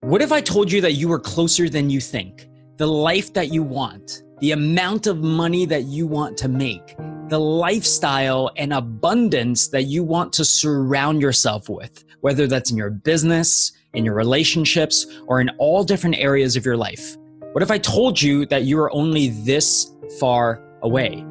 What if I told you that you were closer than you think? The life that you want, the amount of money that you want to make, the lifestyle and abundance that you want to surround yourself with, whether that's in your business, in your relationships, or in all different areas of your life. What if I told you that you are only this far away?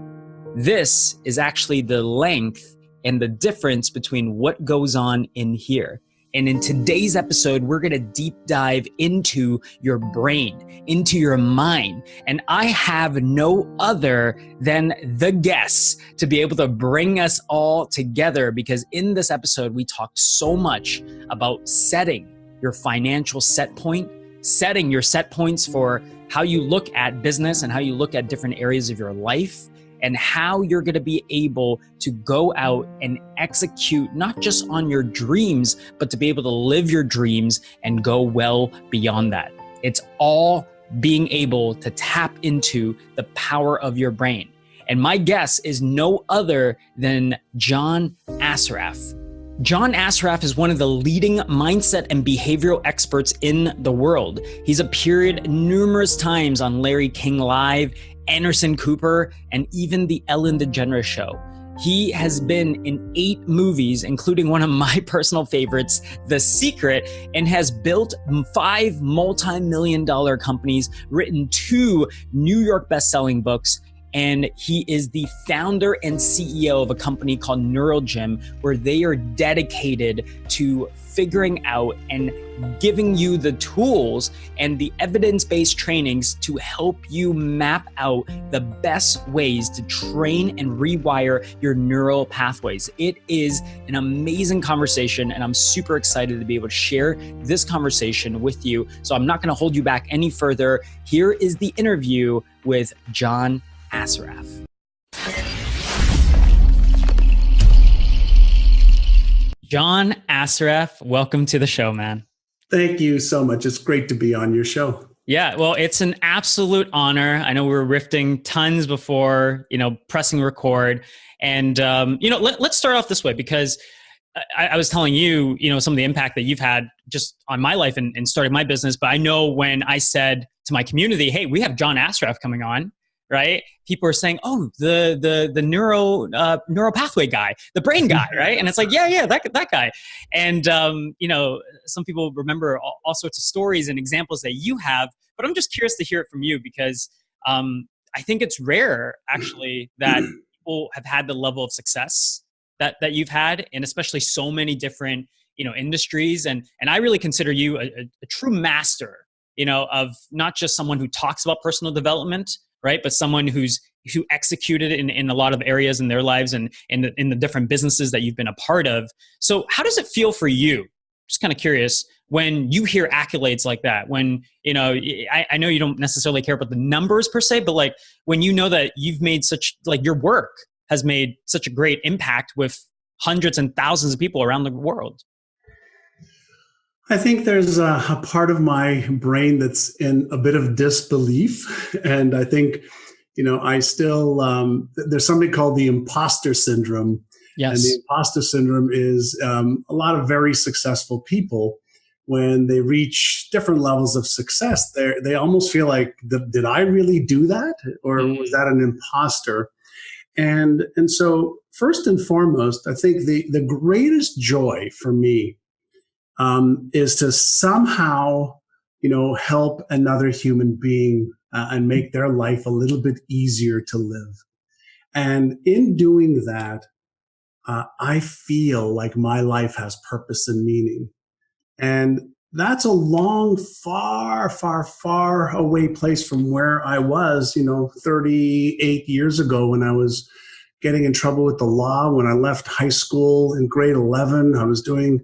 This is actually the length and the difference between what goes on in here. And in today's episode, we're going to deep dive into your brain, into your mind. And I have no other than the guests to be able to bring us all together, because in this episode, we talked so much about setting your financial set point, setting your set points for how you look at business and how you look at different areas of your life, and how you're going to be able to go out and execute not just on your dreams, but to be able to live your dreams and go well beyond that. It's all being able to tap into the power of your brain. And my guest is no other than John Assaraf. John Assaraf is one of the leading mindset and behavioral experts in the world. He's appeared numerous times on Larry King Live, Anderson Cooper, and even the Ellen DeGeneres show. He has been in 8 movies, including one of my personal favorites, The Secret, and has built 5 multi-million-dollar companies, written 2 New York best-selling books, and he is the founder and CEO of a company called NeuroGym, where they are dedicated to figuring out and giving you the tools and the evidence-based trainings to help you map out the best ways to train and rewire your neural pathways. It is an amazing conversation, and I'm super excited to be able to share this conversation with you. So I'm not going to hold you back any further. Here is the interview with John Assaraf. John Assaraf, welcome to the show, man. Thank you so much. It's great to be on your show. Yeah, well, it's an absolute honor. I know we were riffing tons before, pressing record. And, let's start off this way, because I was telling you, some of the impact that you've had just on my life and starting my business. But I know when I said to my community, hey, we have John Assaraf coming on, right? People are saying, oh, the neural pathway guy, the brain guy, right? And it's like, yeah, that guy. And, some people remember all sorts of stories and examples that you have, but I'm just curious to hear it from you, because I think it's rare, actually, that people have had the level of success that you've had, and especially so many different, industries. And I really consider you a true master, of not just someone who talks about personal development, right? But someone who executed in a lot of areas in their lives and in the different businesses that you've been a part of. So how does it feel for you? Just kind of curious, when you hear accolades like that, when, I know you don't necessarily care about the numbers per se, but like when you know that you've made your work has made such a great impact with hundreds and thousands of people around the world. I think there's a part of my brain that's in a bit of disbelief. And I think, I still, there's something called the imposter syndrome. Yes. And the imposter syndrome is a lot of very successful people, when they reach different levels of success, they almost feel like, did I really do that? Or was that an imposter? And so first and foremost, I think the greatest joy for me is to somehow, help another human being and make their life a little bit easier to live. And in doing that, I feel like my life has purpose and meaning. And that's a long, far, far, far away place from where I was, 38 years ago, when I was getting in trouble with the law. When I left high school in grade 11, I was doing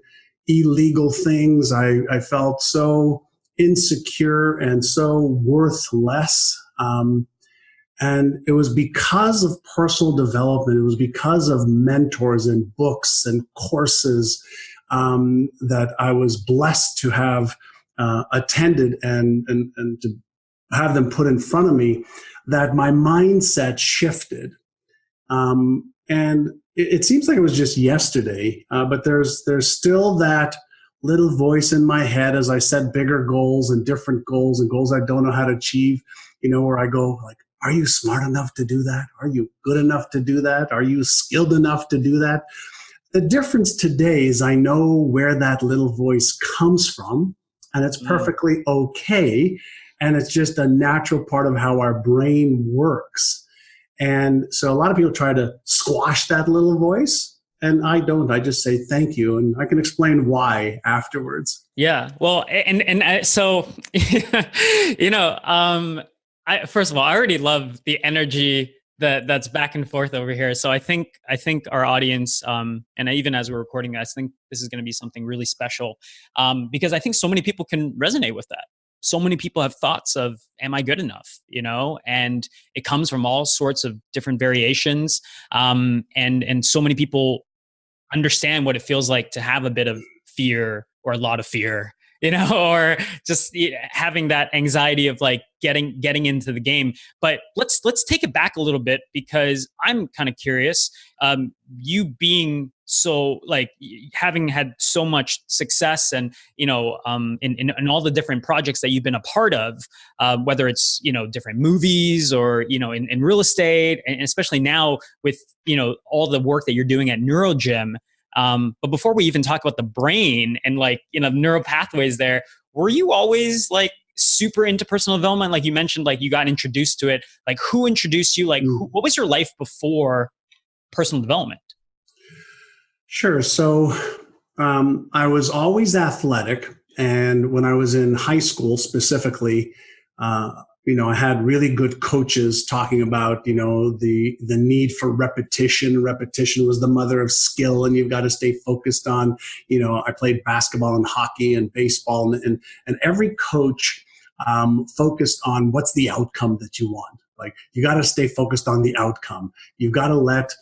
illegal things. I felt so insecure and so worthless. And it was because of personal development. It was because of mentors and books and courses that I was blessed to have attended and to have them put in front of me, that my mindset shifted. And it seems like it was just yesterday, but there's still that little voice in my head as I set bigger goals and different goals and goals I don't know how to achieve, where I go like, are you smart enough to do that? Are you good enough to do that? Are you skilled enough to do that? The difference today is I know where that little voice comes from, and it's perfectly okay. And it's just a natural part of how our brain works. And so a lot of people try to squash that little voice, and I don't. I just say thank you, and I can explain why afterwards. Yeah. Well, so, first of all, I already love the energy that's back and forth over here. So I think our audience, and even as we're recording, I think this is going to be something really special, because I think so many people can resonate with that. So many people have thoughts of, am I good enough? And it comes from all sorts of different variations. And so many people understand what it feels like to have a bit of fear or a lot of fear, or just having that anxiety of like getting into the game. But let's take it back a little bit, because I'm kind of curious, you being so like having had so much success and, in all the different projects that you've been a part of, whether it's, different movies or, in real estate, and especially now with, all the work that you're doing at NeuroGym. But before we even talk about the brain and like, neural pathways there, were you always like super into personal development? Like you mentioned, like you got introduced to it, like who introduced you? Like what was your life before personal development? Sure. So I was always athletic. And when I was in high school specifically, I had really good coaches talking about, the need for repetition. Repetition was the mother of skill, and you've got to stay focused on, I played basketball and hockey and baseball, and every coach focused on what's the outcome that you want. Like you got to stay focused on the outcome. You've got to let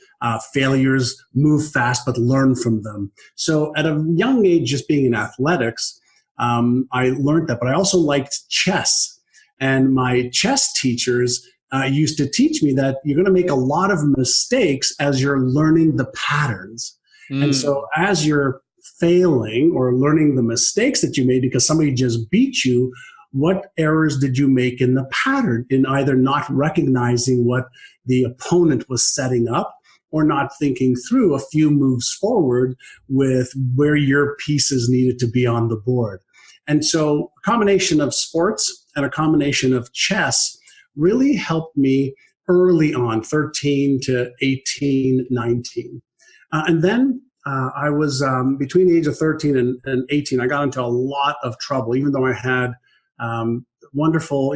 failures move fast, but learn from them. So at a young age, just being in athletics, I learned that, but I also liked chess. And my chess teachers used to teach me that you're going to make a lot of mistakes as you're learning the patterns. And so as you're failing or learning the mistakes that you made because somebody just beat you, what errors did you make in the pattern, in either not recognizing what the opponent was setting up or not thinking through a few moves forward with where your pieces needed to be on the board? And so a combination of sports and a combination of chess really helped me early on, 13 to 18, 19. And then I was between the age of 13 and 18, I got into a lot of trouble, even though I had wonderful,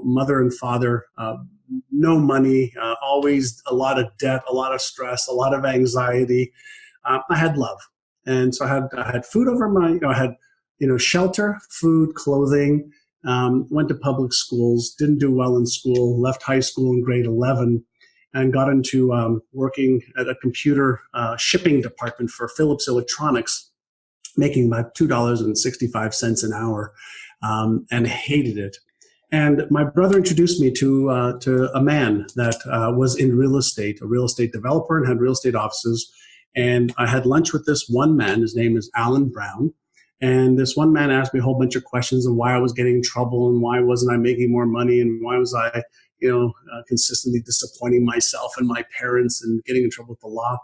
mother and father, no money, always a lot of debt, a lot of stress, a lot of anxiety. I had love. And so I had food over my, I had, shelter, food, clothing, went to public schools, didn't do well in school, left high school in grade 11, and got into working at a computer shipping department for Philips Electronics, making about $2.65 an hour, and hated it. And my brother introduced me to a man that was in real estate, a real estate developer, and had real estate offices. And I had lunch with this one man. His name is Alan Brown. And this one man asked me a whole bunch of questions of why I was getting in trouble and why wasn't I making more money and why was I, consistently disappointing myself and my parents and getting in trouble with the law.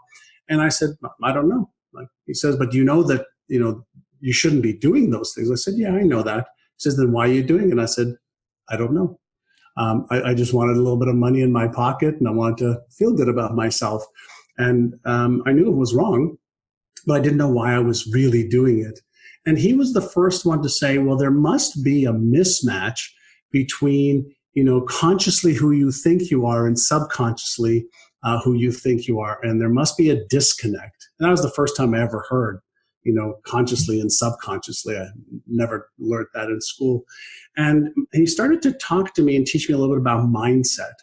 And I said, I don't know. Like he says, but you know that, you shouldn't be doing those things. I said, yeah, I know that. He says, then why are you doing it? And I said, I don't know. I just wanted a little bit of money in my pocket and I wanted to feel good about myself. And I knew it was wrong, but I didn't know why I was really doing it. And he was the first one to say, well, there must be a mismatch between, consciously who you think you are and subconsciously who you think you are. And there must be a disconnect. And that was the first time I ever heard, consciously and subconsciously. I never learned that in school. And he started to talk to me and teach me a little bit about mindset.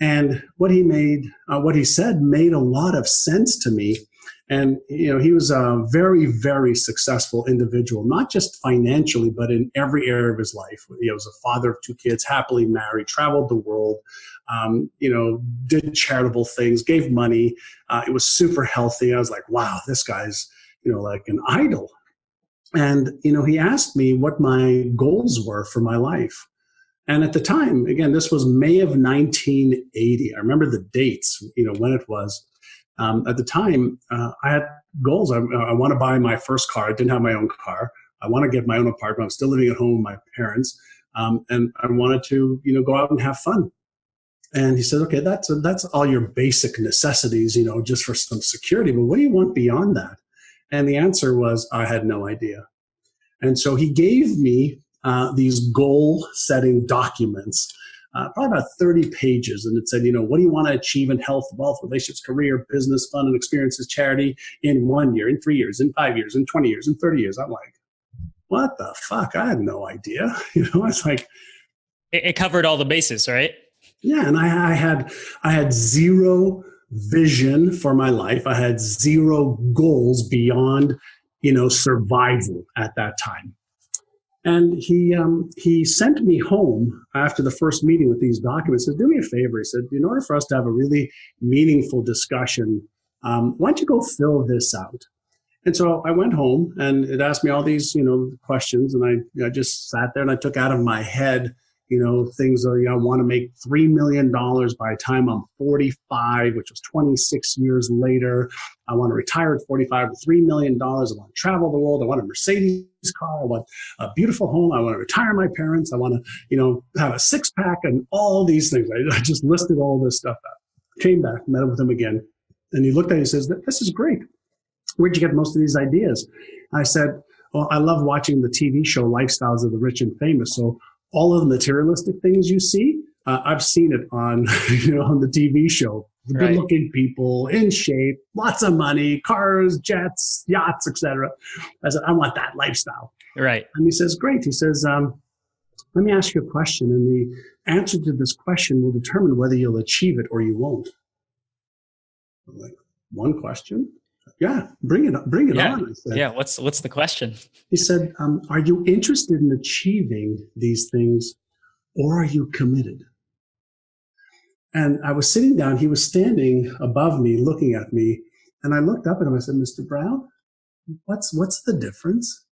And what he said made a lot of sense to me. And, he was a very, very successful individual, not just financially, but in every area of his life. He was a father of 2 kids, happily married, traveled the world, did charitable things, gave money. It was super healthy. I was like, wow, this guy's, like an idol. And, he asked me what my goals were for my life. And at the time, again, this was May of 1980. I remember the dates, when it was. At the time, I had goals. I want to buy my first car. I didn't have my own car. I want to get my own apartment. I'm still living at home with my parents. And I wanted to, go out and have fun. And he said, okay, that's all your basic necessities, just for some security. But what do you want beyond that? And the answer was, I had no idea. And so he gave me these goal setting documents, probably about 30 pages. And it said, what do you want to achieve in health, wealth, relationships, career, business, fun, and experiences, charity in 1 year, in 3 years, in 5 years, in 20 years, in 30 years. I'm like, what the fuck? I had no idea. It's like, it covered all the bases, right? Yeah. And I had zero vision for my life. I had zero goals beyond, survival at that time. And he sent me home after the first meeting with these documents. He said, do me a favor. He said, in order for us to have a really meaningful discussion, why don't you go fill this out? And so I went home, and it asked me all these, questions. And I just sat there and I took out of my head, things like, I want to make $3 million by the time I'm 45, which was 26 years later. I want to retire at 45 with $3 million. I want to travel the world. I want a Mercedes car. I want a beautiful home. I want to retire my parents. I want to, have a six pack and all these things. I just listed all this stuff out. Came back, met with him again. And he looked at it and says, this is great. Where'd you get most of these ideas? I said, well, I love watching the TV show Lifestyles of the Rich and Famous. So all of the materialistic things you see, I've seen it on, on the TV show. Good looking people, in shape, lots of money, cars, jets, yachts, etc. I said, I want that lifestyle. Right. And he says, great. He says, let me ask you a question. And the answer to this question will determine whether you'll achieve it or you won't. I'm like, one question? Yeah, bring it on. I said. Yeah, what's the question? He said, are you interested in achieving these things, or are you committed? And I was sitting down. He was standing above me, looking at me. And I looked up at him. I said, Mr. Brown, what's the difference?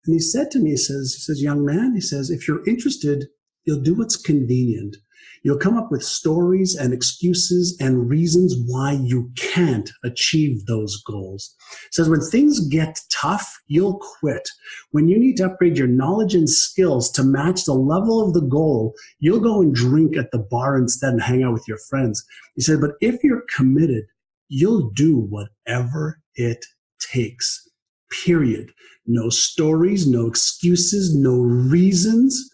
And he said to me, he says, young man, he says, if you're interested, you'll do what's convenient. You'll come up with stories and excuses and reasons why you can't achieve those goals. He says, when things get tough, you'll quit. When you need to upgrade your knowledge and skills to match the level of the goal, you'll go and drink at the bar instead and hang out with your friends. He said, but if you're committed, you'll do whatever it takes, period. No stories, no excuses, no reasons,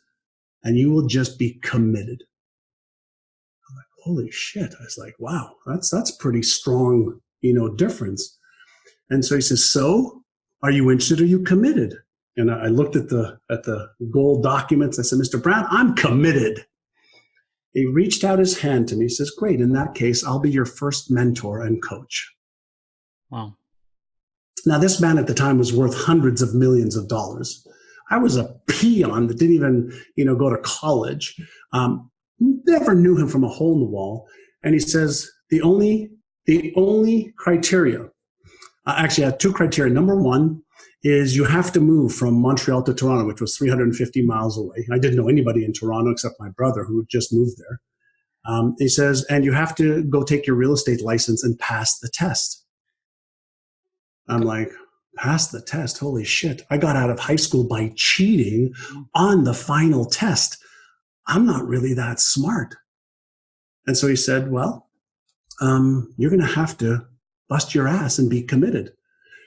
and you will just be committed. Holy shit. I was like, wow, that's pretty strong, difference. And so he says, so are you interested? Are you committed? And I looked at the goal documents. I said, Mr. Brown, I'm committed. He reached out his hand to me. He says, great. In that case, I'll be your first mentor and coach. Wow. Now, this man at the time was worth hundreds of millions of dollars. I was a peon that didn't even, go to college. Never knew him from a hole in the wall. And he says, the only criteria, actually I had two criteria. Number one is you have to move from Montreal to Toronto, which was 350 miles away. I didn't know anybody in Toronto except my brother who had just moved there. He says, and you have to go take your real estate license and pass the test. I'm like, pass the test? Holy shit. I got out of high school by cheating on the final test. I'm not really that smart. And so he said, well, you're going to have to bust your ass and be committed.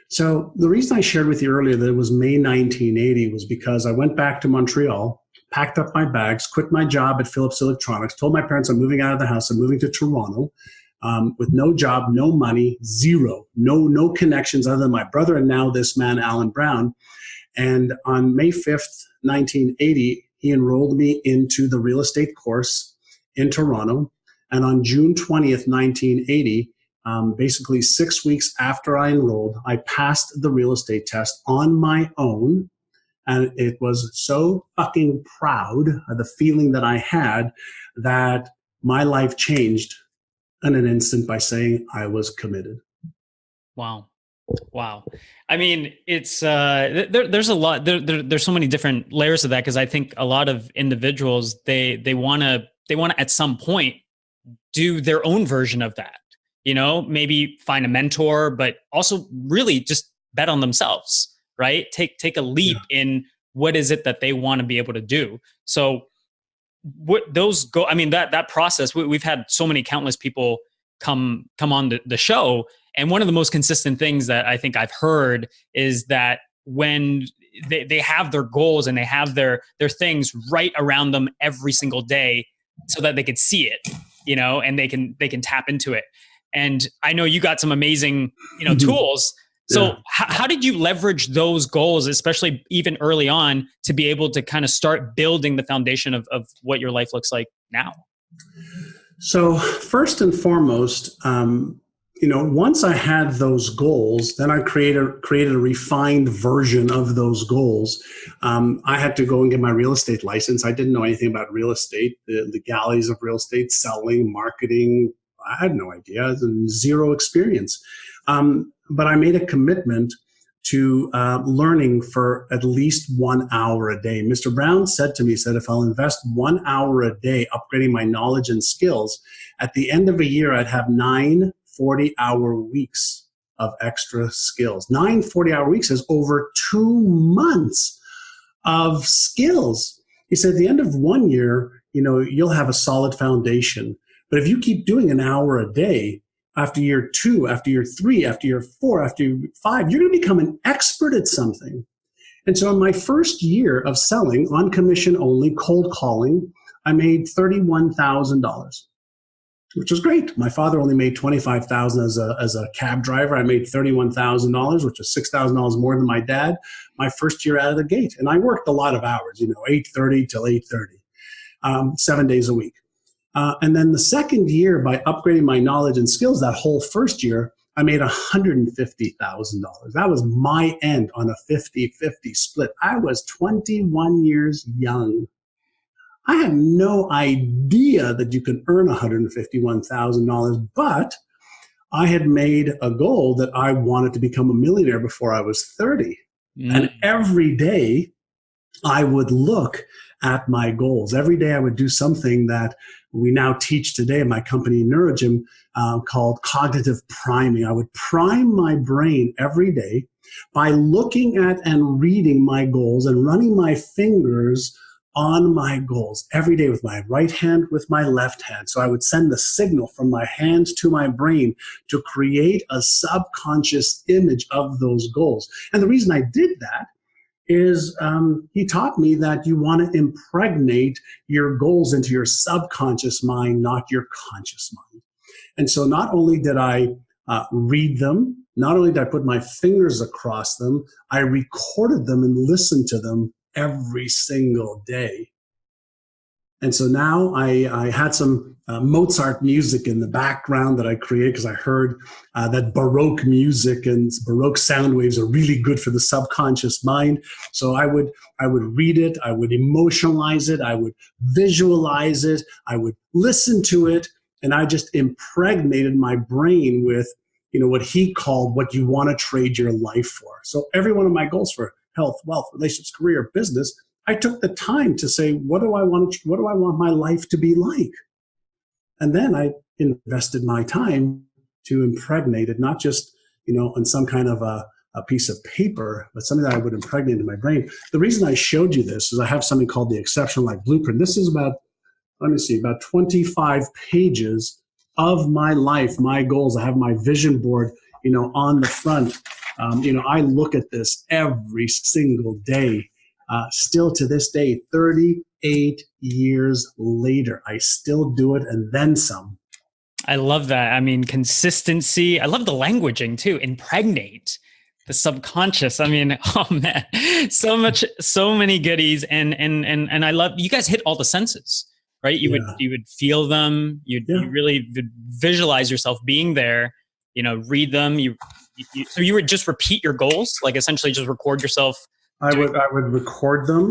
So the reason I shared with you earlier that it was May 1980 was because I went back to Montreal, packed up my bags, quit my job at Philips Electronics, told my parents I'm moving out of the house, I'm moving to Toronto with no job, no money, zero, no connections other than my brother and now this man, Alan Brown. And on May 5th, 1980, he enrolled me into the real estate course in Toronto. And on June 20th, 1980, basically 6 weeks after I enrolled, I passed the real estate test on my own. And it was so fucking proud of the feeling that I had that my life changed in an instant by saying I was committed. Wow. Wow. I mean, it's there's a lot there's so many different layers of that, because I think a lot of individuals, they want to at some point do their own version of that. Maybe find a mentor, but also really just bet on themselves, right? Take a leap Yeah. in what is it that they want to be able to do. So what those go I mean, that process, we've had so many countless people come on the show, and one of the most consistent things that I think I've heard is that when they have their goals and they have their things right around them every single day, so that they could see it, and they can tap into it. And I know you got some amazing tools. So Yeah. how did you leverage those goals, especially even early on, to be able to kind of start building the foundation of what your life looks like now? So first and foremost, once I had those goals, then I created a refined version of those goals. I had to go and get my real estate license. I didn't know anything about real estate, the legalities of real estate, selling, marketing. I had no idea, zero experience. But I made a commitment to learning for at least 1 hour a day. Mr. Brown said to me, he said, if I'll invest 1 hour a day upgrading my knowledge and skills, at the end of a year, I'd have 9 40-hour weeks of extra skills. 9 40-hour weeks is over 2 months of skills. He said, at the end of 1 year, you'll have a solid foundation. But if you keep doing an hour a day, after year 2, after year 3, after year 4, after year 5, you're going to become an expert at something. And so in my first year of selling on commission only, cold calling, I made $31,000, which was great. My father only made $25,000 as a cab driver. I made $31,000, which was $6,000 more than my dad, my first year out of the gate. And I worked a lot of hours, 8:30 till 8:30, 7 days a week. And then the second year, by upgrading my knowledge and skills, that whole first year, I made $150,000. That was my end on a 50-50 split. I was 21 years young. I had no idea that you could earn $151,000, but I had made a goal that I wanted to become a millionaire before I was 30. And every day I would look at my goals. Every day I would do something that we now teach today in my company, Neurogym, called cognitive priming. I would prime my brain every day by looking at and reading my goals and running my fingers on my goals every day with my right hand, with my left hand. So I would send the signal from my hands to my brain to create a subconscious image of those goals. And the reason I did that is he taught me that you want to impregnate your goals into your subconscious mind, not your conscious mind. And so not only did I read them, not only did I put my fingers across them, I recorded them and listened to them every single day. And so now I had some Mozart music in the background that I created because I heard that Baroque music and Baroque sound waves are really good for the subconscious mind. So I would read it, I would emotionalize it, I would visualize it, I would listen to it, and I just impregnated my brain with what he called what you want to trade your life for. So every one of my goals for health, wealth, relationships, career, business, I took the time to say, what do I want my life to be like? And then I invested my time to impregnate it, not just, on some kind of a piece of paper, but something that I would impregnate into my brain. The reason I showed you this is I have something called the Exceptional Life Blueprint. This is about 25 pages of my life, my goals. I have my vision board, on the front. I look at this every single day. Still to this day, 38 years later, I still do it and then some. I love that. I mean, consistency. I love the languaging too. Impregnate the subconscious. I mean, oh man, so many goodies. And I love, you guys hit all the senses, right? You would feel them. You really visualize yourself being there, read them. So you would just repeat your goals, like essentially just record yourself. I would record them.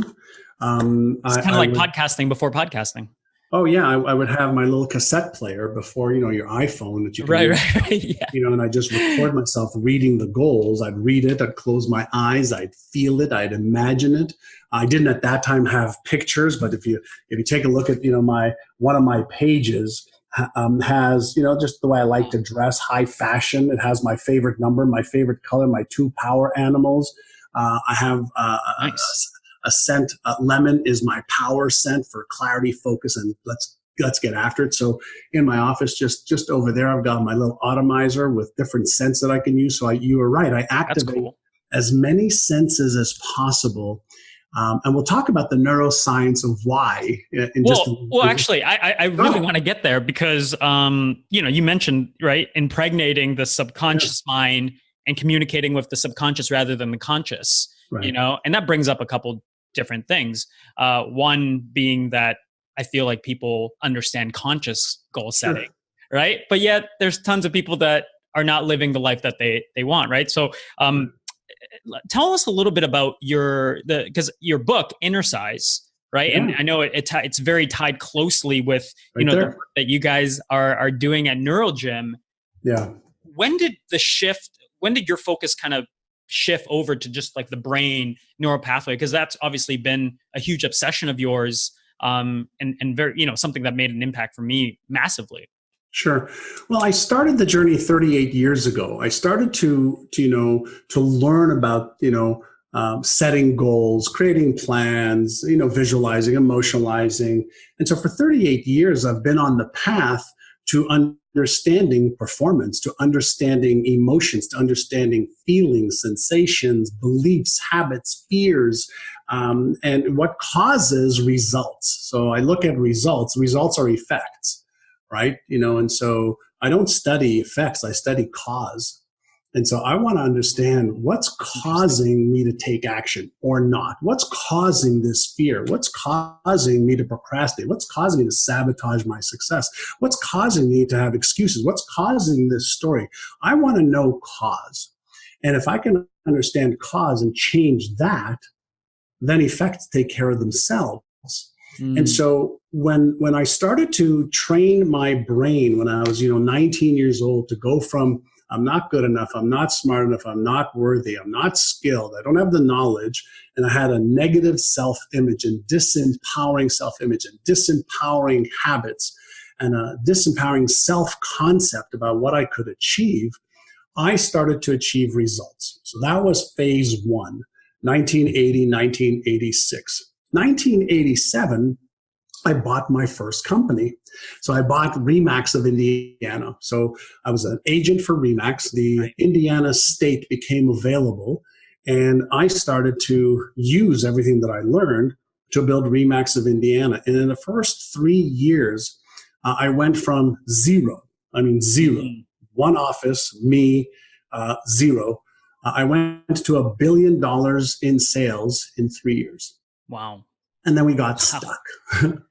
It's kind of like podcasting before podcasting. Oh yeah, I would have my little cassette player before, your iPhone that you can Right, use. right. Yeah. And I just record myself reading the goals. I'd read it, I'd close my eyes, I'd feel it, I'd imagine it. I didn't at that time have pictures, but if you take a look at, my one of my pages has, just the way I like to dress, high fashion. It has my favorite number, my favorite color, my two power animals. I have Nice. a scent. Lemon is my power scent for clarity, focus, and let's get after it. So in my office, just over there, I've got my little atomizer with different scents that I can use. So you were right. I That's activate cool. as many senses as possible. And we'll talk about the neuroscience of why in just Well, actually, I really want to get there because, you mentioned, right, impregnating the subconscious mind and communicating with the subconscious rather than the conscious, right. And that brings up a couple different things. One being that I feel like people understand conscious goal setting, right? But yet there's tons of people that are not living the life that they want, right? So, tell us a little bit about because your book Innercise, right? Yeah. And I know it's very tied closely with Right the there. work that you guys are doing at NeuroGym. Yeah. When did your focus kind of shift over to just like the brain neural pathway? Because that's obviously been a huge obsession of yours, and very something that made an impact for me massively. Sure. Well, I started the journey 38 years ago. I started to learn about, setting goals, creating plans, visualizing, emotionalizing. And so for 38 years, I've been on the path to understanding performance, to understanding emotions, to understanding feelings, sensations, beliefs, habits, fears, and what causes results. So I look at results. Results are effects. Right? And so I don't study effects, I study cause. And so I want to understand what's causing me to take action or not. What's causing this fear? What's causing me to procrastinate? What's causing me to sabotage my success? What's causing me to have excuses? What's causing this story? I want to know cause. And if I can understand cause and change that, then effects take care of themselves. And so when I started to train my brain when I was 19 years old to go from I'm not good enough, I'm not smart enough, I'm not worthy, I'm not skilled, I don't have the knowledge, and I had a negative self-image and disempowering self-image and disempowering habits and a disempowering self-concept about what I could achieve, I started to achieve results. So that was phase one, 1980, 1986. 1987, I bought my first company. So I bought Remax of Indiana. So I was an agent for Remax. The Indiana state became available, and I started to use everything that I learned to build Remax of Indiana. And in the first 3 years, I went from zero, one office, me, zero. I went to $1 billion in sales in 3 years. Wow. And then we got stuck.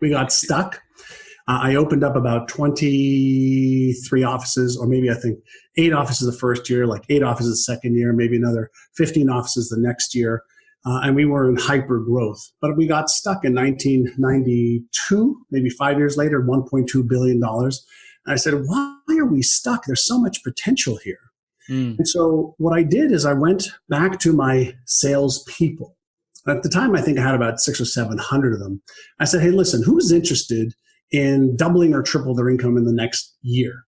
We got stuck. I opened up about 23 offices, or maybe I think 8 offices the first year, like 8 offices the second year, maybe another 15 offices the next year. And we were in hyper growth. But we got stuck in 1992, maybe 5 years later, $1.2 billion. And I said, why are we stuck? There's so much potential here. And so what I did is I went back to my salespeople. At the time, I think I had about 600 or 700 of them. I said, hey, listen, who's interested in doubling or triple their income in the next year?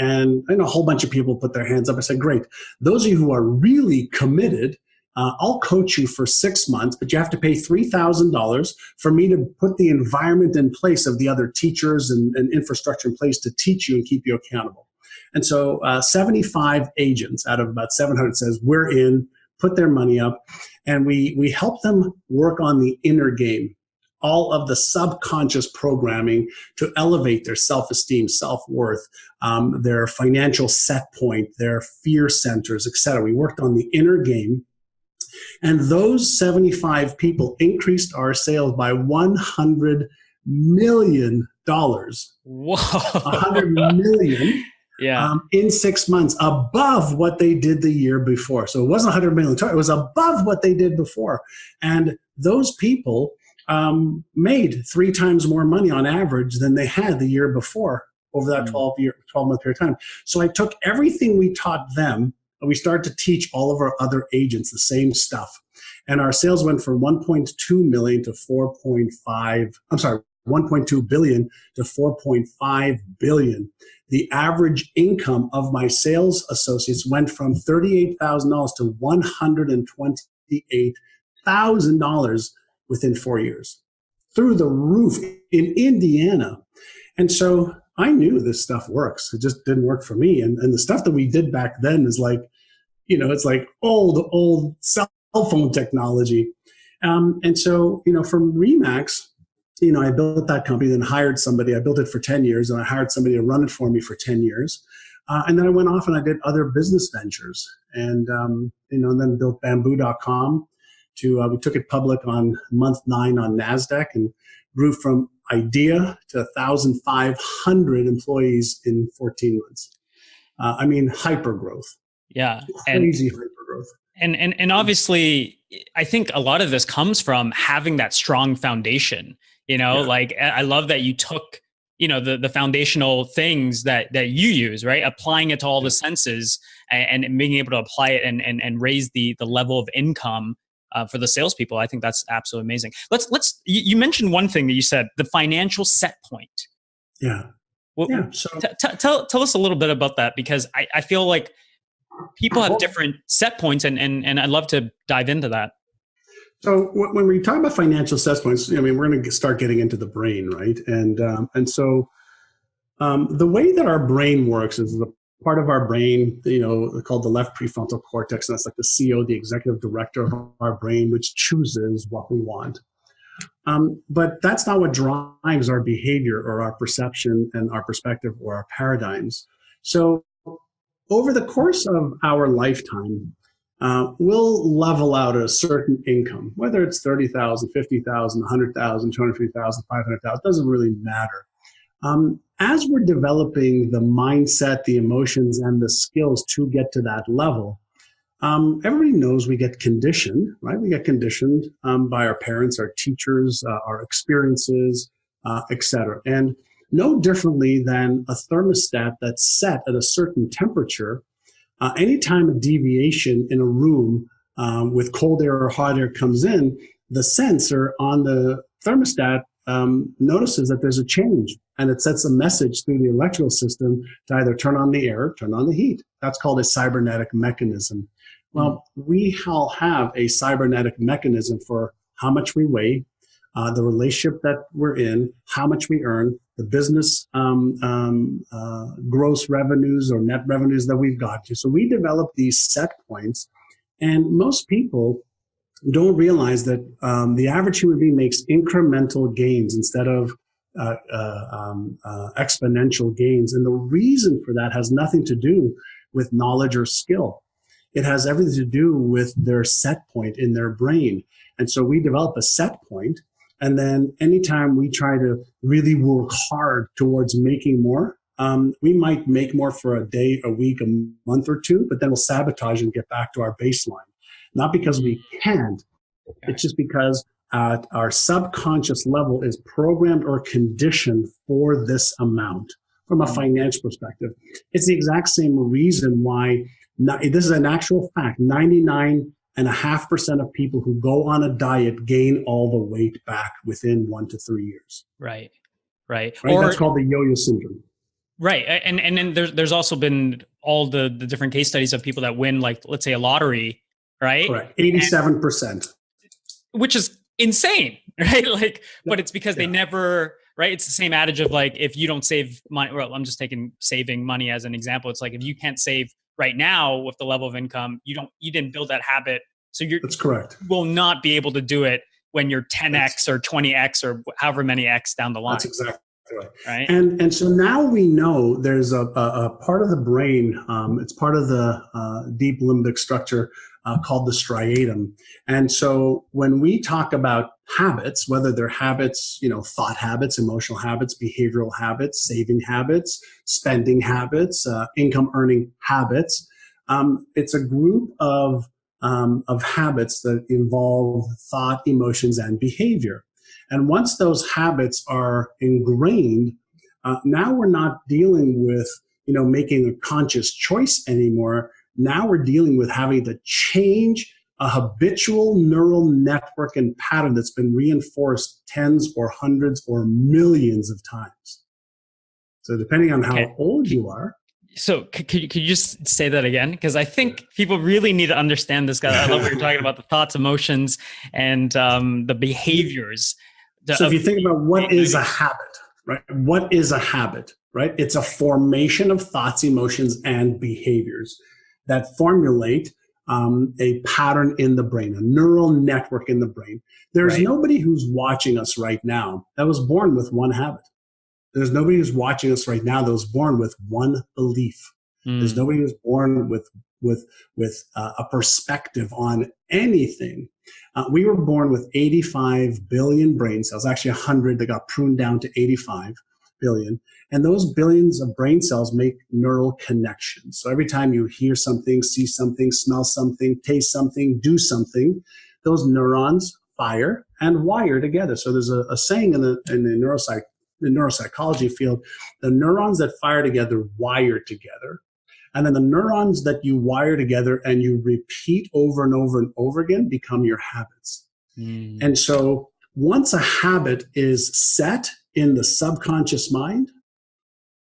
And a whole bunch of people put their hands up. I said, great. Those of you who are really committed, I'll coach you for 6 months, but you have to pay $3,000 for me to put the environment in place of the other teachers and infrastructure in place to teach you and keep you accountable. And so 75 agents out of about 700 says, we're in, put their money up. And we help them work on the inner game, all of the subconscious programming to elevate their self-esteem, self-worth, their financial set point, their fear centers, etc. We worked on the inner game. And those 75 people increased our sales by $100 million. Whoa. $100 million. Yeah. In 6 months, above what they did the year before. So it wasn't $100 million, it was above what they did before. And those people made 3 times more money on average than they had the year before over that 12-month period of time. So I took everything we taught them and we started to teach all of our other agents the same stuff. And our sales went from 1.2 million to 4.5, I'm sorry, 1.2 billion to 4.5 billion. The average income of my sales associates went from $38,000 to $128,000 within 4 years, through the roof in Indiana. And so I knew this stuff works. It just didn't work for me. And the stuff that we did back then is like, it's like old cell phone technology. And so, from Remax, I built that company, then hired somebody. I built it for 10 years, and I hired somebody to run it for me for 10 years. And then I went off and I did other business ventures, and then built bamboo.com. We took it public on month 9 on NASDAQ and grew from idea to 1,500 employees in 14 months. Hyper growth. Yeah. Crazy hyper growth. And obviously, I think a lot of this comes from having that strong foundation. Like I love that you took, the foundational things that you use, right? Applying it to all the senses and being able to apply it and raise the level of income for the salespeople. I think that's absolutely amazing. You mentioned one thing that you said, the financial set point. Yeah. Well, yeah. So tell us a little bit about that, because I feel like people have different set points, and I'd love to dive into that. So when we talk about financial set points, we're going to start getting into the brain, right? And so the way that our brain works is the part of our brain, called the left prefrontal cortex, and that's like the CEO, the executive director of our brain, which chooses what we want. But that's not what drives our behavior or our perception and our perspective or our paradigms. So over the course of our lifetime, we'll level out at a certain income, whether it's 30,000, 50,000, 100,000, 250,000, 500,000, it doesn't really matter. As we're developing the mindset, the emotions, and the skills to get to that level, everybody knows we get conditioned, right? We get conditioned by our parents, our teachers, our experiences, etc. And no differently than a thermostat that's set at a certain temperature, anytime a deviation in a room with cold air or hot air comes in, the sensor on the thermostat notices that there's a change, and it sets a message through the electrical system to either turn on the air, turn on the heat. That's called a cybernetic mechanism. Well, we all have a cybernetic mechanism for how much we weigh, the relationship that we're in, how much we earn, the business gross revenues or net revenues that we've got to. So we develop these set points, and most people don't realize that the average human being makes incremental gains instead of exponential gains. And the reason for that has nothing to do with knowledge or skill. It has everything to do with their set point in their brain. And so we develop a set point, and then anytime we try to really work hard towards making more, we might make more for a day, a week, a month or two, but then we'll sabotage and get back to our baseline. Not because we can't, it's just because our subconscious level is programmed or conditioned for this amount from a financial perspective. It's the exact same reason why, this is an actual fact, 99.5% of people who go on a diet gain all the weight back within 1 to 3 years. Right. Or, that's called the yo-yo syndrome. Right. And then there's also been all the different case studies of people that win, like, let's say, a lottery, right? Correct. 87%. Which is insane, right? Like, but it's because they never, right? It's the same adage of like, if you don't save money, well, I'm just taking saving money as an example. It's like, if you can't save right now with the level of income, you didn't build that habit. So that's correct. You will not be able to do it when you're 10x or 20x or however many X down the line. That's exactly right. And so now we know there's a part of the brain, it's part of the deep limbic structure called the striatum. And so when we talk about habits, whether they're habits, thought habits, emotional habits, behavioral habits, saving habits, spending habits, income earning habits, it's a group of habits that involve thought, emotions, and behavior. And once those habits are ingrained, now we're not dealing with, making a conscious choice anymore. Now we're dealing with having to change a habitual neural network and pattern that's been reinforced tens or hundreds or millions of times. So depending on how old you are. So could you just say that again? Because I think people really need to understand this. I love what you're talking about, the thoughts, emotions, and the behaviors. So if you think about what is a habit, right? What is a habit, right? It's a formation of thoughts, emotions, and behaviors that formulate a pattern in the brain, a neural network in the brain. There's nobody who's watching us right now that was born with one habit. There's nobody who's watching us right now that was born with one belief. There's nobody who's born with a perspective on anything. We were born with 85 billion brain cells, actually 100 that got pruned down to 85 billion. And those billions of brain cells make neural connections. So every time you hear something, see something, smell something, taste something, do something, those neurons fire and wire together. So there's a saying in the neuropsychology field, the neurons that fire together wire together. And then the neurons that you wire together and you repeat over and over and over again become your habits. And so once a habit is set in the subconscious mind,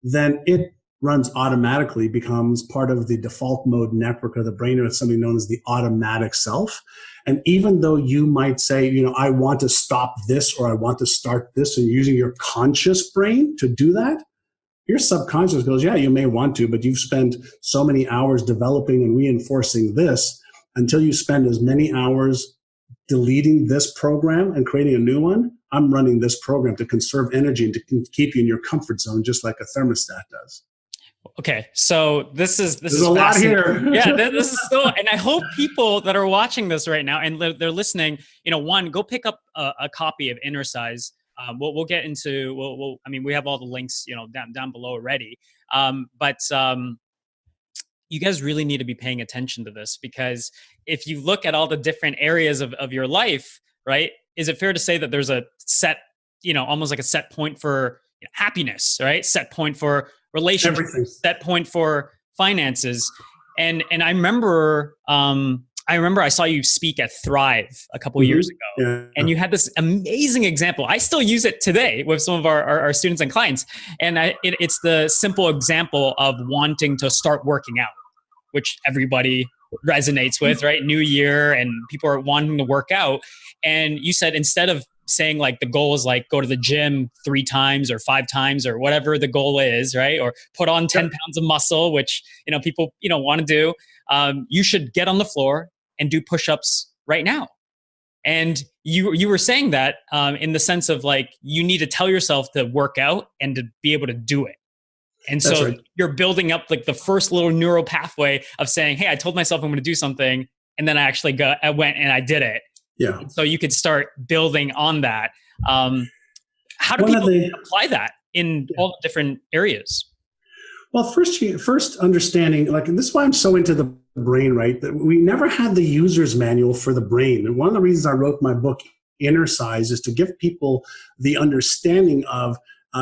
then it runs automatically, becomes part of the default mode network of the brain, or it's something known as the automatic self. And even though you might say, I want to stop this or I want to start this, and using your conscious brain to do that, your subconscious goes, yeah, you may want to, but you've spent so many hours developing and reinforcing this. Until you spend as many hours deleting this program and creating a new one, I'm running this program to conserve energy and to keep you in your comfort zone, just like a thermostat does. Okay, so this is a lot here. Yeah, this is so, and I hope people that are watching this right now and they're listening, one, go pick up a copy of Innercise. We'll get into, we have all the links, down below already. But you guys really need to be paying attention to this, because if you look at all the different areas of your life, right? Is it fair to say that there's a set, almost like a set point for happiness, right? Set point for relationships, everything. Set point for finances. And I remember, I saw you speak at Thrive a couple years ago, and you had this amazing example. I still use it today with some of our students and clients. And it's the simple example of wanting to start working out, which everybody resonates with, right? New year, and people are wanting to work out. And you said, instead of saying like the goal is like go to the gym 3 times or 5 times or whatever the goal is, right? Or put on 10 pounds of muscle, which, people, want to do. You should get on the floor and do push-ups right now. And you were saying that in the sense of like, you need to tell yourself to work out and to be able to do it. And so you're building up like the first little neural pathway of saying, hey, I told myself I'm going to do something. And then I went and I did it. Yeah. So you could start building on that. How do people apply that in all the different areas? Well, first understanding, like, this is why I'm so into the brain, right? That we never had the user's manual for the brain. And one of the reasons I wrote my book, Innercise, is to give people the understanding of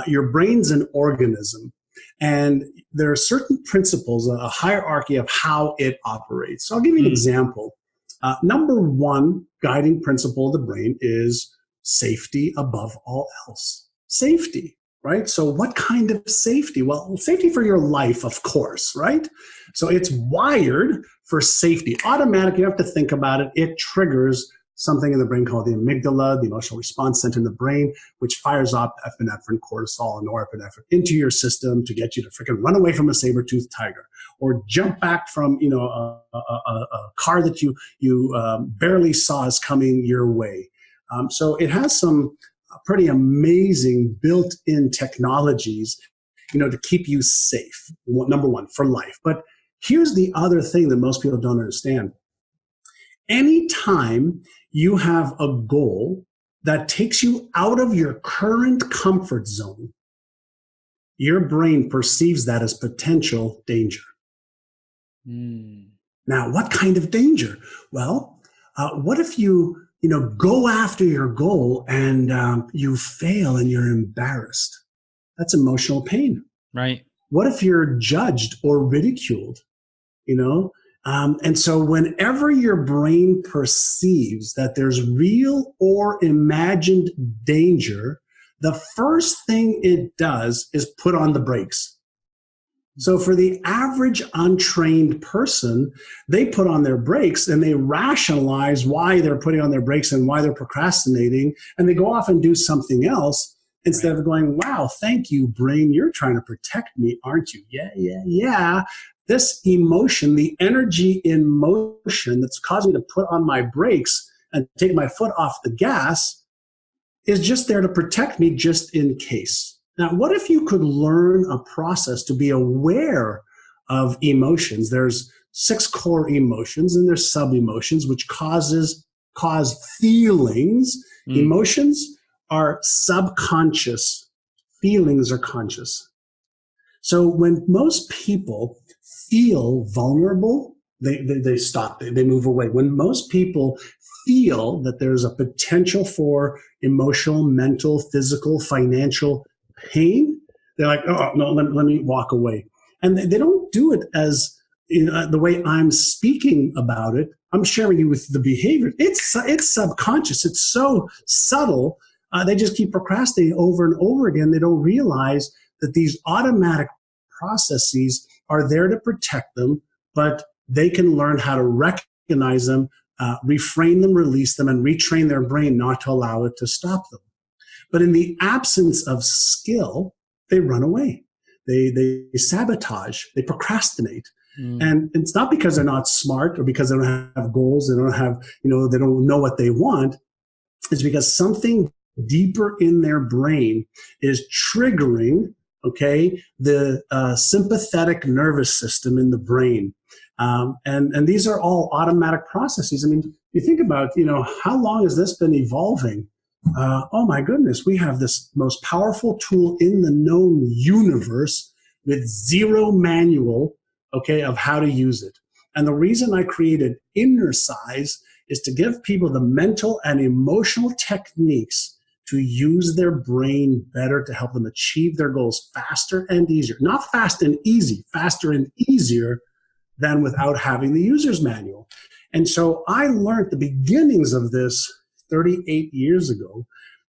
your brain's an organism. And there are certain principles, a hierarchy of how it operates. So I'll give you an example. Number one guiding principle of the brain is safety above all else. Safety, right? So what kind of safety? Well, safety for your life, of course, right? So it's wired for safety. Automatic, you have to think about it. It triggers something in the brain called the amygdala, the emotional response center in the brain, which fires up epinephrine, cortisol, and norepinephrine into your system to get you to freaking run away from a saber-toothed tiger, or jump back from a car that you barely saw is coming your way. So it has some pretty amazing built-in technologies, to keep you safe. Number one, for life. But here's the other thing that most people don't understand. Anytime you have a goal that takes you out of your current comfort zone, your brain perceives that as potential danger. Now, what kind of danger? Well, what if you go after your goal and you fail and you're embarrassed? That's emotional pain. Right. What if you're judged or ridiculed? And so whenever your brain perceives that there's real or imagined danger, the first thing it does is put on the brakes. So for the average untrained person, they put on their brakes and they rationalize why they're putting on their brakes and why they're procrastinating, and they go off and do something else instead of going, wow, thank you, brain, you're trying to protect me, aren't you? Yeah. This emotion, the energy in motion that's causing me to put on my brakes and take my foot off the gas is just there to protect me just in case. Now, what if you could learn a process to be aware of emotions? There's 6 core emotions and there's sub-emotions, which cause feelings. Emotions are subconscious. Feelings are conscious. So when most people feel vulnerable, they stop, they move away. When most people feel that there's a potential for emotional, mental, physical, financial pain, they're like, oh, no, let me walk away. And they don't do it as the way I'm speaking about it. I'm sharing you with the behavior. It's subconscious. It's so subtle. They just keep procrastinating over and over again. They don't realize that these automatic processes are there to protect them, but they can learn how to recognize them, reframe them, release them, and retrain their brain not to allow it to stop them. But in the absence of skill, they run away. They sabotage. They procrastinate. And it's not because they're not smart or because they don't have goals. They don't have, they don't know what they want. It's because something deeper in their brain is triggering, the sympathetic nervous system in the brain. And these are all automatic processes. I mean, you think about, how long has this been evolving? Oh my goodness, we have this most powerful tool in the known universe with zero manual, of how to use it. And the reason I created Innercise is to give people the mental and emotional techniques to use their brain better to help them achieve their goals faster and easier. Not fast and easy, faster and easier than without having the user's manual. And so I learned the beginnings of this 38 years ago,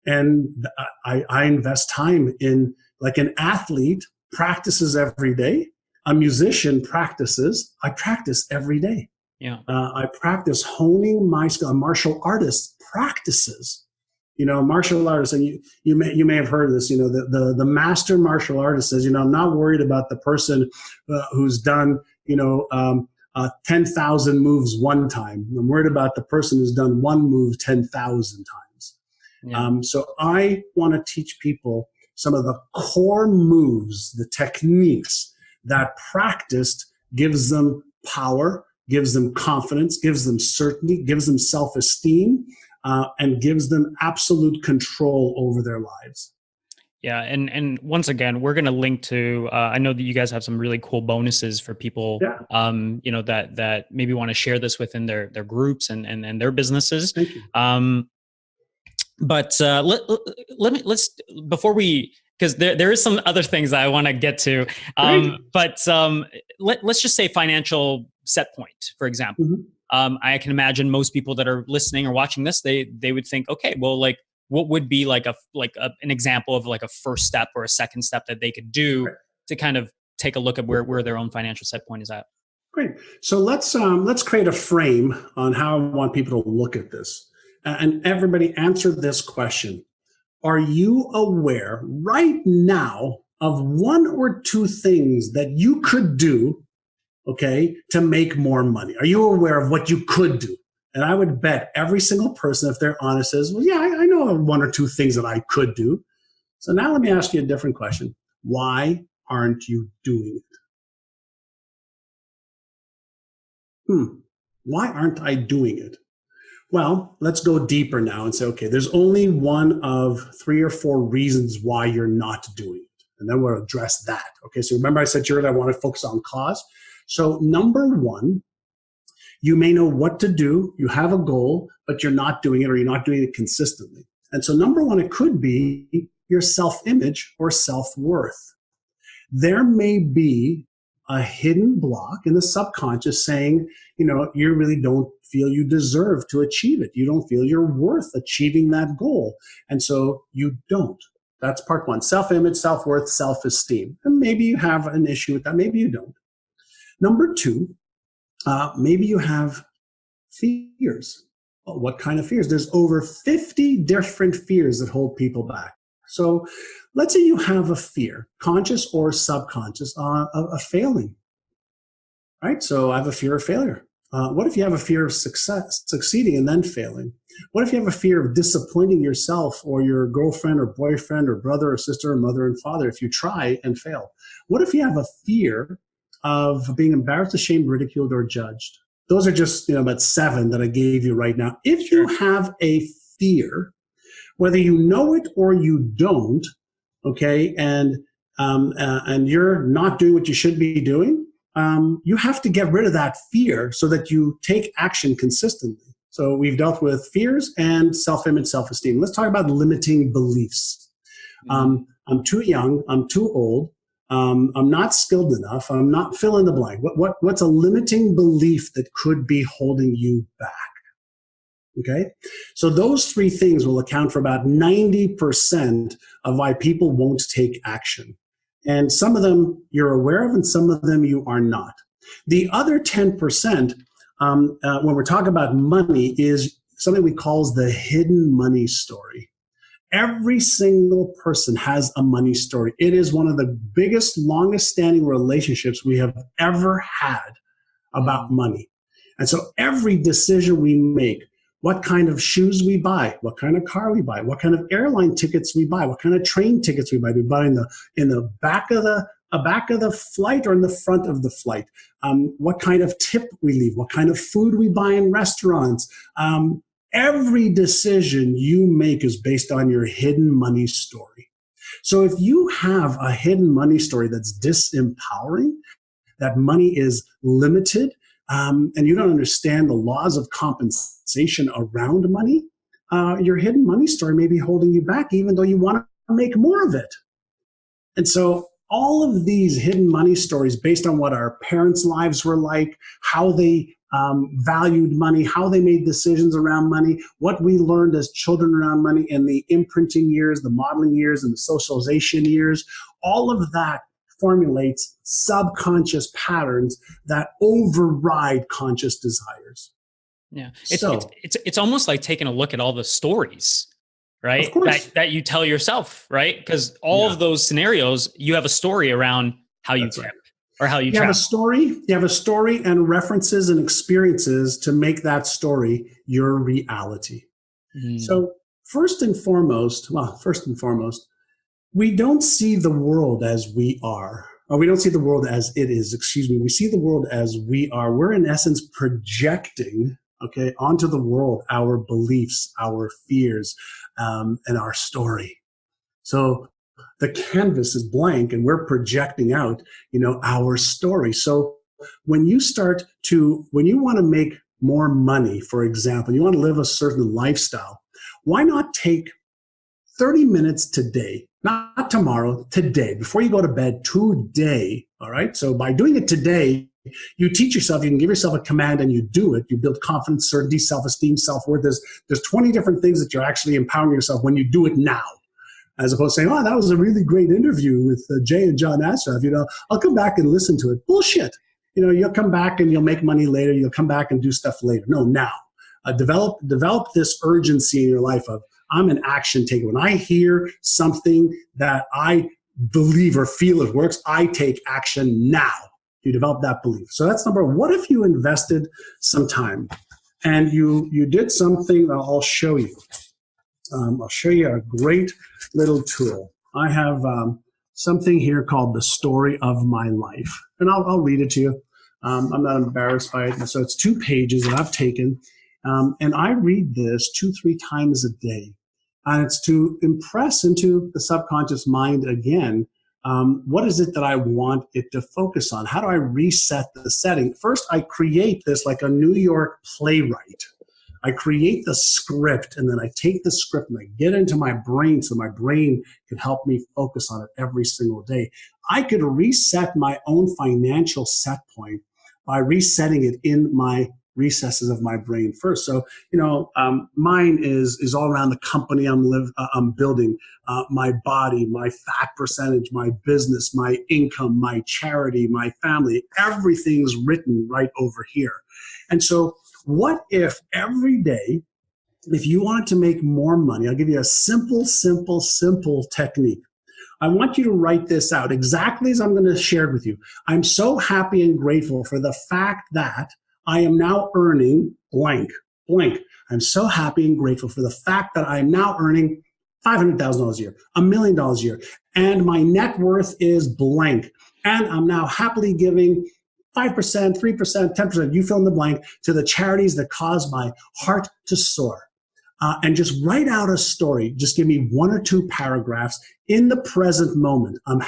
and I invest time in, like an athlete practices every day, a musician practices, I practice every day. Yeah. I practice honing my skill. A martial artist practices, martial artists, and you may have heard of this, the master martial artist says, I'm not worried about the person who's done, 10,000 moves one time. I'm worried about the person who's done one move 10,000 times. Yeah. So I want to teach people some of the core moves, the techniques that practiced gives them power, gives them confidence, gives them certainty, gives them self-esteem, and gives them absolute control over their lives. Yeah, and once again, we're going to link to. I know that you guys have some really cool bonuses for people, that maybe want to share this within their groups and their businesses. Thank you. But let's before we, because there is some other things that I want to get to. But let's just say financial set point, for example. Mm-hmm. I can imagine most people that are listening or watching this, they would think, okay, well, like, what would be like an example of like a first step or a second step that they could do to kind of take a look at where their own financial set point is at? Great. So let's create a frame on how I want people to look at this. And everybody answer this question. Are you aware right now of one or two things that you could do, to make more money? Are you aware of what you could do? And I would bet every single person, if they're honest, says, well, yeah, I know one or two things that I could do. So now let me ask you a different question. Why aren't you doing it? Why aren't I doing it? Well, let's go deeper now and say, okay, there's only one of 3 or 4 reasons why you're not doing it. And then we'll address that. Okay, so remember I said earlier I want to focus on cause. So number one You may know what to do. You have a goal, but you're not doing it, or you're not doing it consistently. And so number one, it could be your self-image or self-worth. There may be a hidden block in the subconscious saying, you really don't feel you deserve to achieve it. You don't feel you're worth achieving that goal. And so you don't. That's part one. Self-image, self-worth, self-esteem. And maybe you have an issue with that. Maybe you don't. Number two, maybe you have fears. Well, what kind of fears? There's over 50 different fears that hold people back. So let's say you have a fear, conscious or subconscious, of failing, right? So I have a fear of failure. What if you have a fear of succeeding and then failing? What if you have a fear of disappointing yourself or your girlfriend or boyfriend or brother or sister or mother and father if you try and fail? What if you have a fear of being embarrassed, ashamed, ridiculed, or judged? Those are just about 7 that I gave you right now. If you have a fear, whether you know it or you don't, okay, and you're not doing what you should be doing, you have to get rid of that fear so that you take action consistently. So we've dealt with fears and self-image, self-esteem. Let's talk about limiting beliefs. I'm too young. I'm too old. I'm not skilled enough. I'm not fill in the blank. What's a limiting belief that could be holding you back? Okay. So those 3 things will account for about 90% of why people won't take action. And some of them you're aware of and some of them you are not. The other 10%, when we're talking about money, is something we call the hidden money story. Every single person has a money story. It is one of the biggest, longest standing relationships we have ever had about money. And so every decision we make, what kind of shoes we buy, what kind of car we buy, what kind of airline tickets we buy, what kind of train tickets we buy. Do we buy in the back of the flight or in the front of the flight? What kind of tip we leave, what kind of food we buy in restaurants. Every decision you make is based on your hidden money story. So if you have a hidden money story that's disempowering, that money is limited, and you don't understand the laws of compensation around money, your hidden money story may be holding you back even though you want to make more of it. And so all of these hidden money stories based on what our parents' lives were like, how they valued money, how they made decisions around money, what we learned as children around money in the imprinting years, the modeling years, and the socialization years, all of that formulates subconscious patterns that override conscious desires. Yeah, it's almost like taking a look at all the stories, right? Of course. That you tell yourself, right? Because all of those scenarios, you have a story around how you tip or how you travel. You have a story and references and experiences to make that story your reality. So first and foremost, we don't see the world as we are, or we don't see the world as it is, We see the world as we are. We're in essence projecting, onto the world our beliefs, our fears, and our story. So the canvas is blank and we're projecting out, our story. So when you want to make more money, for example, you want to live a certain lifestyle, why not take 30 minutes today, not tomorrow, today, before you go to bed today, all right? So by doing it today, you teach yourself, you can give yourself a command and you do it. You build confidence, certainty, self-esteem, self-worth. There's 20 different things that you're actually empowering yourself when you do it now, as opposed to saying, oh, that was a really great interview with Jay and John Assaraf. I'll come back and listen to it. Bullshit. You'll come back and you'll make money later. You'll come back and do stuff later. No, now. Develop this urgency in your life of, I'm an action taker. When I hear something that I believe or feel it works, I take action now. You develop that belief. So that's number one. What if you invested some time and you did something that I'll show you? I'll show you a great little tool. I have something here called The Story of My Life. And I'll read it to you. I'm not embarrassed by it. And so it's 2 pages that I've taken. And I read this 2-3 times a day. And it's to impress into the subconscious mind again What is it that I want it to focus on? How do I reset the setting? First, I create this like a New York playwright. I create the script, and then I take the script and I get into my brain so my brain can help me focus on it every single day. I could reset my own financial set point by resetting it in my recesses of my brain first. So, mine is all around the company I'm building, my body, my fat percentage, my business, my income, my charity, my family. Everything's written right over here. And so, what if every day, if you wanted to make more money, I'll give you a simple technique. I want you to write this out exactly as I'm going to share it with you. I'm so happy and grateful for the fact that I am now earning blank. I'm so happy and grateful for the fact that I am now earning $500,000 a year, $1 million a year, and my net worth is blank. And I'm now happily giving 5%, 3%, 10%, you fill in the blank, to the charities that cause my heart to soar. And just write out a story. Just give me 1 or 2 paragraphs in the present moment. I'm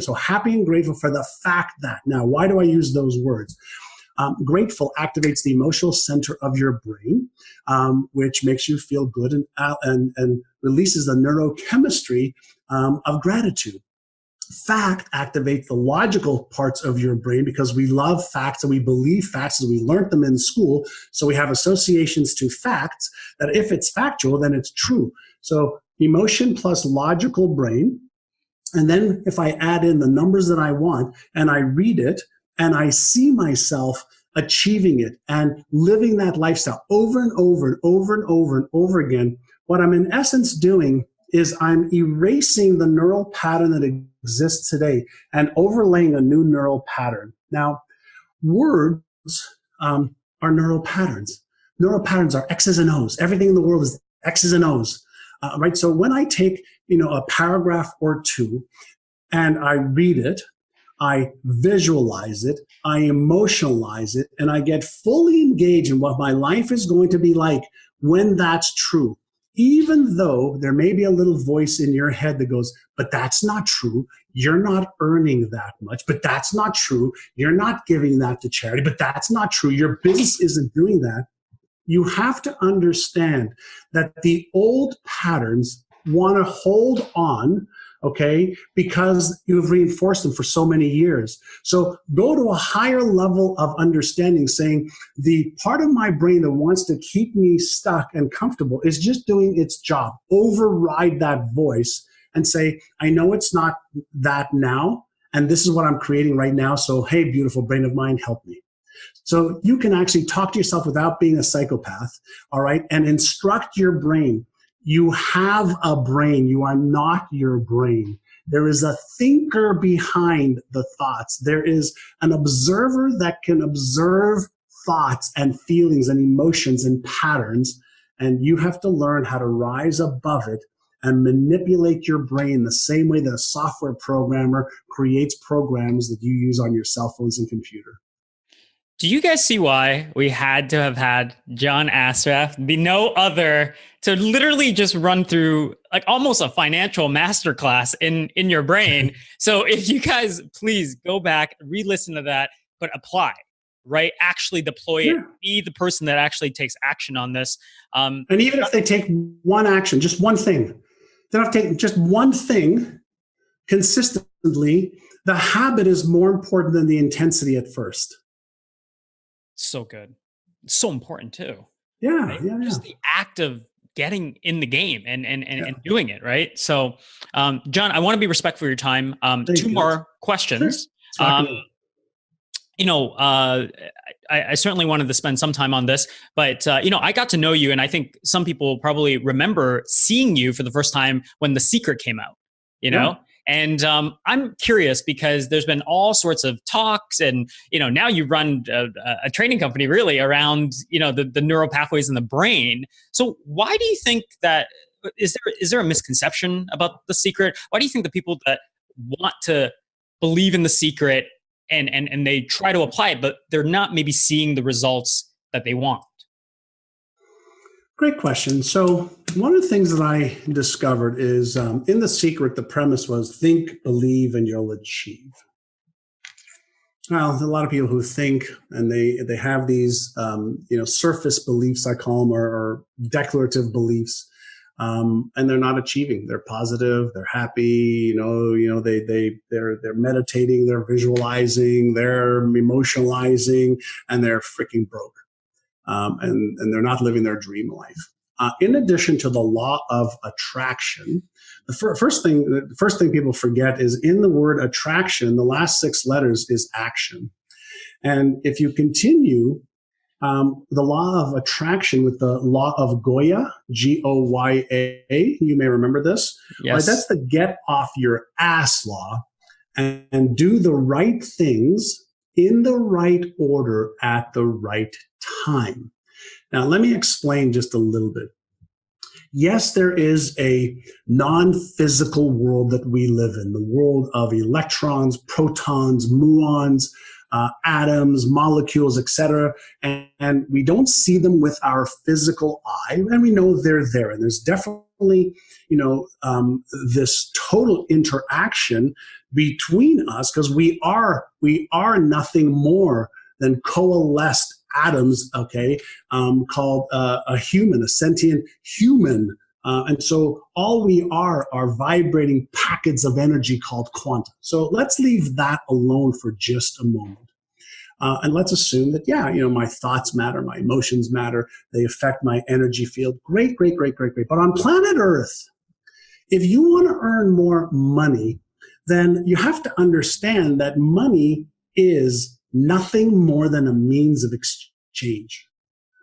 so happy and grateful for the fact that. Now, why do I use those words? Grateful activates the emotional center of your brain, which makes you feel good and releases the neurochemistry of gratitude. Fact activates the logical parts of your brain because we love facts and we believe facts as we learned them in school. So we have associations to facts that if it's factual, then it's true. So emotion plus logical brain. And then if I add in the numbers that I want and I read it and I see myself achieving it and living that lifestyle over and over and over and over and over again, what I'm in essence doing is I'm erasing the neural pattern that exists today and overlaying a new neural pattern. Now, words are neural patterns. Neural patterns are X's and O's. Everything in the world is X's and O's, right? So when I take, a paragraph or 2 and I read it, I visualize it, I emotionalize it, and I get fully engaged in what my life is going to be like when that's true. Even though there may be a little voice in your head that goes, but that's not true. You're not earning that much, but that's not true. You're not giving that to charity, but that's not true. Your business isn't doing that. You have to understand that the old patterns want to hold on, okay, because you've reinforced them for so many years. So go to a higher level of understanding, saying the part of my brain that wants to keep me stuck and comfortable is just doing its job. Override that voice and say, I know it's not that now, and this is what I'm creating right now. So, hey, beautiful brain of mine, help me. So you can actually talk to yourself without being a psychopath, all right, and instruct your brain. You have a brain. You are not your brain. There is a thinker behind the thoughts. There is an observer that can observe thoughts and feelings and emotions and patterns, and you have to learn how to rise above it and manipulate your brain the same way that a software programmer creates programs that you use on your cell phones and computer. Do you guys see why we had to have had John Assaraf, be no other, to literally just run through like almost a financial masterclass in your brain? So if you guys please go back, re-listen to that, but apply, right? Actually deploy it. Be the person that actually takes action on this. And even if they take one action, just one thing, they have to take just one thing consistently. The habit is more important than the intensity at first. So good. It's so important too. Yeah, right? yeah. Just the act of getting in the game and doing it, right? So, John, I want to be respectful of your time. Two more questions. Sure. I certainly wanted to spend some time on this, but I got to know you, and I think some people probably remember seeing you for the first time when The Secret came out. And I'm curious because there's been all sorts of talks, and now you run a training company really around the neural pathways in the brain. So why do you think that is there a misconception about The Secret? Why do you think the people that want to believe in The Secret and they try to apply it, but they're not maybe seeing the results that they want? Great question. So one of the things that I discovered is in The Secret, the premise was think, believe, and you'll achieve. Well, a lot of people who think and they have these surface beliefs, I call them, or declarative beliefs, and they're not achieving. They're positive, they're happy, they're meditating, they're visualizing, they're emotionalizing, and they're freaking broke, and they're not living their dream life. In addition to the law of attraction, the first thing people forget is in the word attraction, the last 6 letters is action. And if you continue the law of attraction with the law of Goya, Goya, you may remember this. Yes. Right? That's the get off your ass law and do the right things in the right order at the right time. Now, let me explain just a little bit. Yes, there is a non-physical world that we live in, the world of electrons, protons, muons, atoms, molecules, etc. And we don't see them with our physical eye, and we know they're there. And there's definitely, this total interaction between us because we are nothing more than coalesced atoms, called a human, a sentient human. And so all we are vibrating packets of energy called quanta. So let's leave that alone for just a moment. And let's assume that, my thoughts matter, my emotions matter, they affect my energy field. Great. But on planet Earth, if you want to earn more money, then you have to understand that money is nothing more than a means of exchange.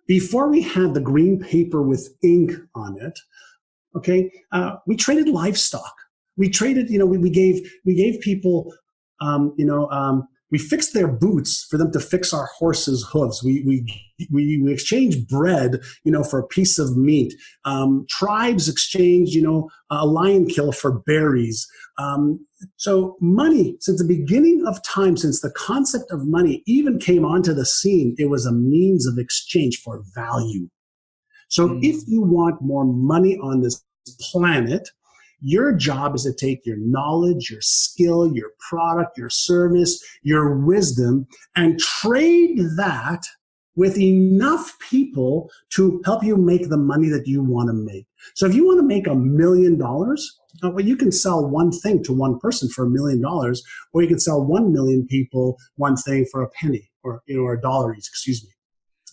Before we had the green paper with ink on it, we traded livestock. We traded, we gave people, we fixed their boots for them to fix our horses' hooves. We exchanged bread, for a piece of meat. Tribes exchanged, a lion kill for berries. So money, since the beginning of time, since the concept of money even came onto the scene, it was a means of exchange for value. So if you want more money on this planet, your job is to take your knowledge, your skill, your product, your service, your wisdom, and trade that with enough people to help you make the money that you want to make. So if you want to make $1 million, well, you can sell one thing to one person for $1 million, or you can sell 1 million people one thing for a penny, or a dollar each, excuse me.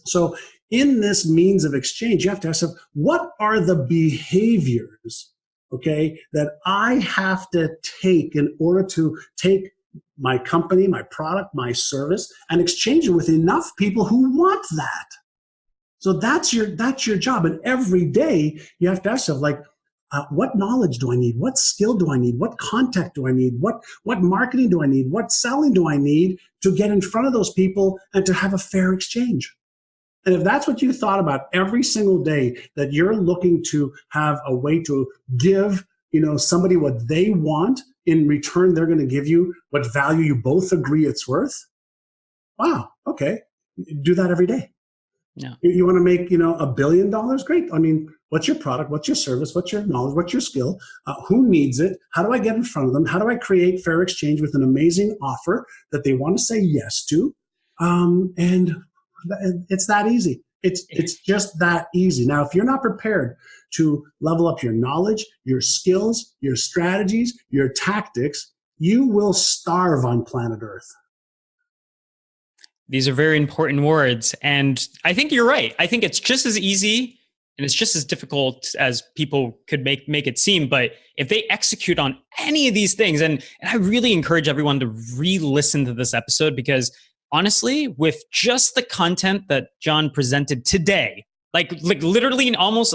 So in this means of exchange, you have to ask yourself, what are the behaviors, that I have to take in order to take my company, my product, my service, and exchange it with enough people who want that? So that's your job. And every day you have to ask yourself, what knowledge do I need? What skill do I need? What contact do I need? What marketing do I need? What selling do I need to get in front of those people and to have a fair exchange? And if that's what you thought about every single day, that you're looking to have a way to give, somebody what they want, in return they're going to give you what value you both agree it's worth. Wow. Okay. Do that every day. Yeah. You want to make, $1 billion? Great. I mean, what's your product? What's your service? What's your knowledge? What's your skill? Who needs it? How do I get in front of them? How do I create fair exchange with an amazing offer that they want to say yes to? And it's that easy. It's just that easy. Now, if you're not prepared to level up your knowledge, your skills, your strategies, your tactics, you will starve on planet Earth. These are very important words. And I think you're right. I think it's just as easy and it's just as difficult as people could make it seem. But if they execute on any of these things, and I really encourage everyone to re-listen to this episode, because honestly, with just the content that John presented today, like literally almost,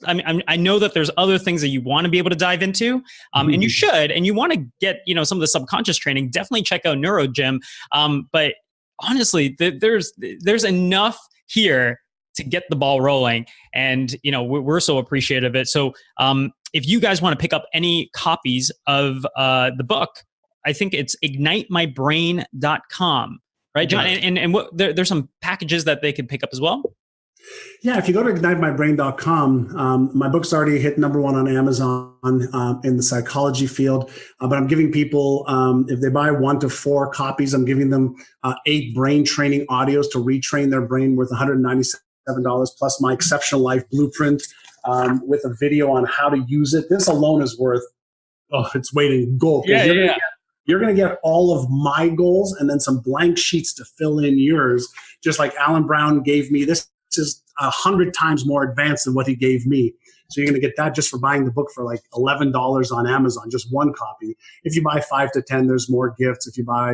I know that there's other things that you want to be able to dive into, and you should, and you want to get, some of the subconscious training, definitely check out NeuroGym. But honestly, there's enough here to get the ball rolling, and we're so appreciative of it. So if you guys want to pick up any copies of the book, I think it's ignitemybrain.com, right, John? And what there's some packages that they can pick up as well. Yeah, if you go to ignitemybrain.com, my book's already hit #1 on Amazon in the psychology field. But I'm giving people, if they buy 1 to 4 copies, I'm giving them 8 brain training audios to retrain their brain worth $197, plus my exceptional life blueprint with a video on how to use it. This alone is worth, it's weight in gold. Yeah, yeah. You're going to get all of my goals and then some blank sheets to fill in yours, just like Alan Brown gave me. This is 100 times more advanced than what he gave me. So you're going to get that just for buying the book for like $11 on Amazon, just 1 copy. If you buy 5 to 10, there's more gifts. If you buy,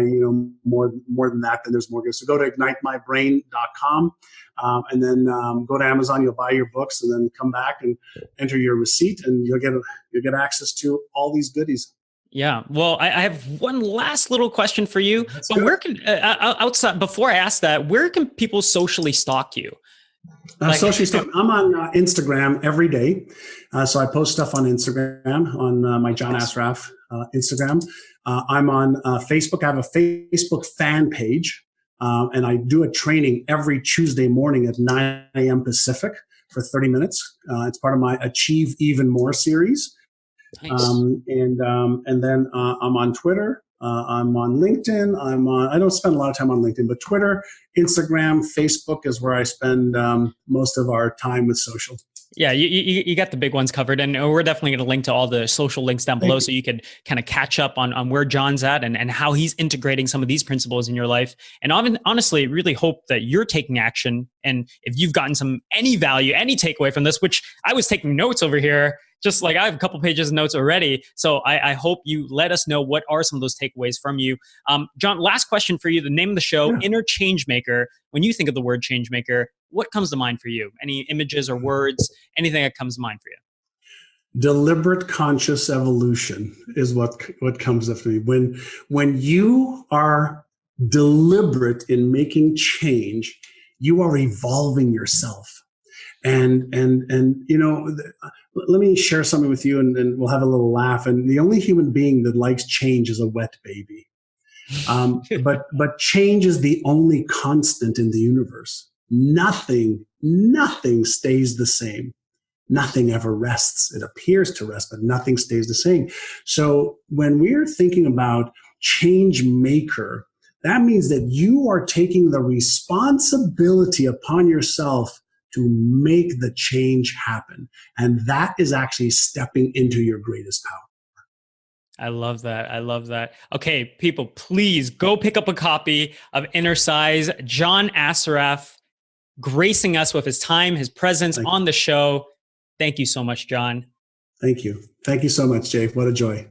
more than that, then there's more gifts. So go to ignitemybrain.com and then go to Amazon. You'll buy your books and then come back and enter your receipt, and you'll get access to all these goodies. Yeah. Well, I have one last little question for you. That's but good. Where can outside before I ask that, where can people socially stalk you? Socially, I'm on Instagram every day. So I post stuff on Instagram, on my John Assaraf Instagram. I'm on Facebook. I have a Facebook fan page, and I do a training every Tuesday morning at 9 a.m. Pacific for 30 minutes. It's part of my Achieve Even More series. Nice. And then I'm on Twitter. I'm on LinkedIn. I don't spend a lot of time on LinkedIn, but Twitter, Instagram, Facebook is where I spend most of our time with social. Yeah, you got the big ones covered. And we're definitely going to link to all the social links down below so you can kind of catch up on where John's at and how he's integrating some of these principles in your life. And honestly, really hope that you're taking action. And if you've gotten any value, any takeaway from this, which I was taking notes over here, just like I have a couple pages of notes already. So I hope you let us know what are some of those takeaways from you. John, last question for you. The name of the show, Inner Changemaker. When you think of the word changemaker, what comes to mind for you? Any images or words, anything that comes to mind for you? Deliberate conscious evolution is what comes up to me. When you are deliberate in making change, you are evolving yourself. And let me share something with you, and we'll have a little laugh. And the only human being that likes change is a wet baby. But change is the only constant in the universe. Nothing stays the same. Nothing ever rests. It appears to rest, but nothing stays the same. So when we're thinking about change maker, that means that you are taking the responsibility upon yourself to make the change happen. And that is actually stepping into your greatest power. I love that. I love that. Okay, people, please go pick up a copy of Innercise. John Assaraf gracing us with his time, his presence on the show. Thank you so much, John. Thank you. Thank you so much, Jay. What a joy.